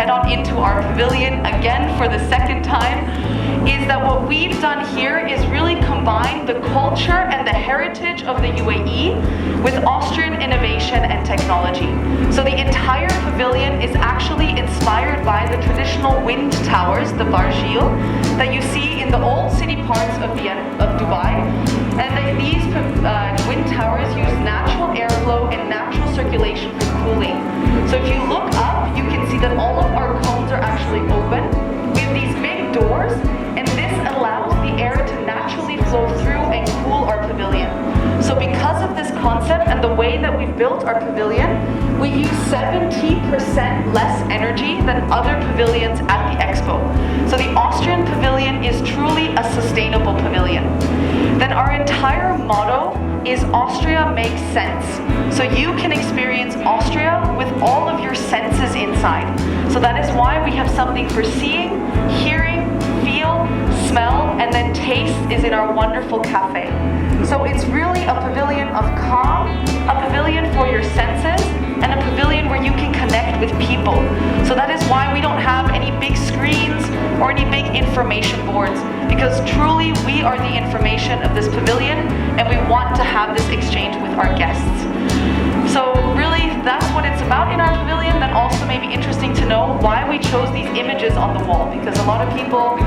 head on into our pavilion again for the second time, is that what we've done here is really combine the culture and the heritage of the UAE with Austrian innovation and technology. So the entire pavilion is actually inspired by the traditional wind towers, the bargil, that you see in the old city parts of Dubai. And these wind towers use natural airflow and natural circulation for cooling. So if you look up, you can see that all of our cones are actually open. We have these big doors, and this allows the air to naturally flow through and cool our pavilion. So because of this concept and the way that we've built our pavilion, we use 70% less energy than other pavilions at the expo. So the Austrian pavilion is truly a sustainable pavilion. Then our entire motto is Austria makes sense. So you can experience Austria with all of your senses inside. So that is why we have something for seeing, hearing, feel, smell, and then taste is in our wonderful cafe. So it's really a pavilion of calm, a pavilion for your senses, and a pavilion where you can connect with people. So that is why we don't have any big screens or any big information boards, because truly we are the information of this pavilion, and we want to have this exchange with our guests. So really, that's what it's about in our pavilion. That also may be interesting to know why we chose these images on the wall, because a lot of people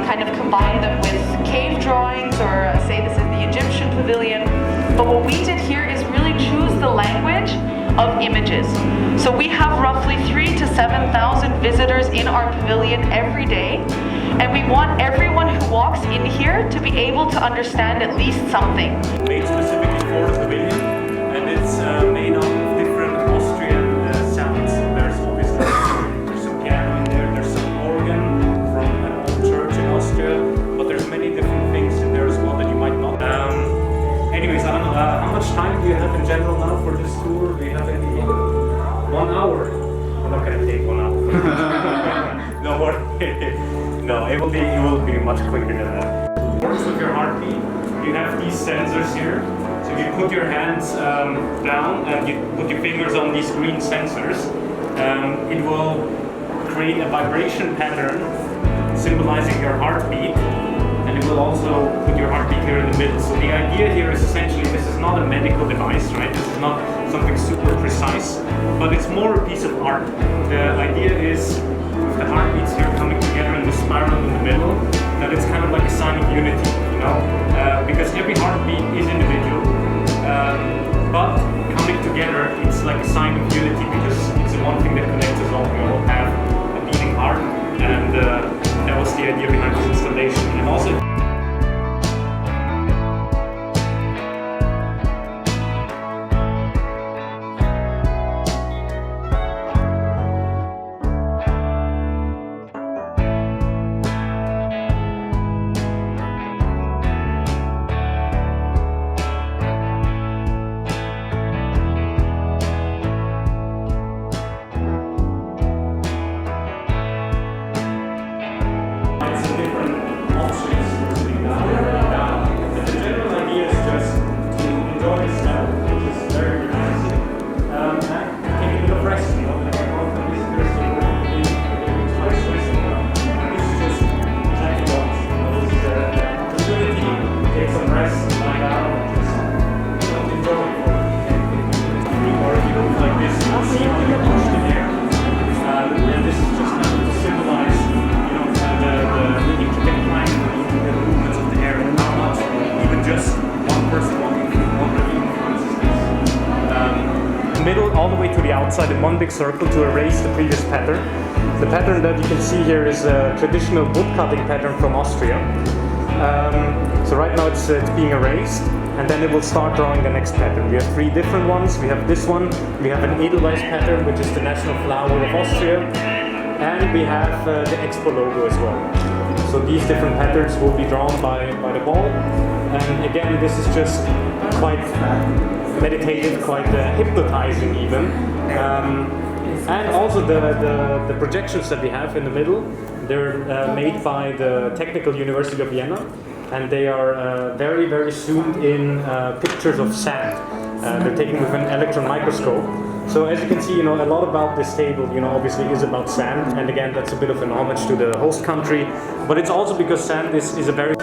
kind of combine them with cave drawings or say this is the Egyptian pavilion. But what we did here is really choose the language of images. So we have roughly 3,000 to 7,000 visitors in our pavilion every day, and we want everyone who walks in here to be able to understand at least something. Made specifically for the pavilion, and it's made up of different Austrian sounds. There's obviously there's some piano in there, there's some organ from an old church in Austria, but there's many different things in there as well that you might not. Anyways, I don't know, how much time do you have in general now for this tour? Do you have any? 1 hour? I'm not gonna take 1 hour. Don't worry. No, it will be much quicker than that. It works with your heartbeat. You have these sensors here. So if you put your hands down and you put your fingers on these green sensors, it will create a vibration pattern symbolizing your heartbeat. And it will also put your heartbeat here in the middle. So the idea here is essentially, this is not a medical device, right? This is not something super precise, but it's more a piece of art. The idea is, with the heartbeats here coming together in the spiral in the middle, that it's kind of like a sign of unity, you know? Because every heartbeat is individual, but coming together, it's like a sign of unity, because it's the one thing that connects us all. We all have a beating heart, and that was the idea behind this installation. And also, all the way to the outside in one big circle to erase the previous pattern. The pattern that you can see here is a traditional wood cutting pattern from Austria. So right now it's being erased, and then it will start drawing the next pattern. We have 3 different ones. We have this one, we have an Edelweiss pattern, which is the national flower of Austria, and we have the Expo logo as well. So these different patterns will be drawn by the ball, and again, this is just quite meditative, quite hypnotizing even. And also the projections that we have in the middle, they're made by the Technical University of Vienna, and they are very, very zoomed in pictures of sand. They're taken with an electron microscope. So as you can see, a lot about this table, obviously is about sand. And again, that's a bit of an homage to the host country. But it's also because sand is a very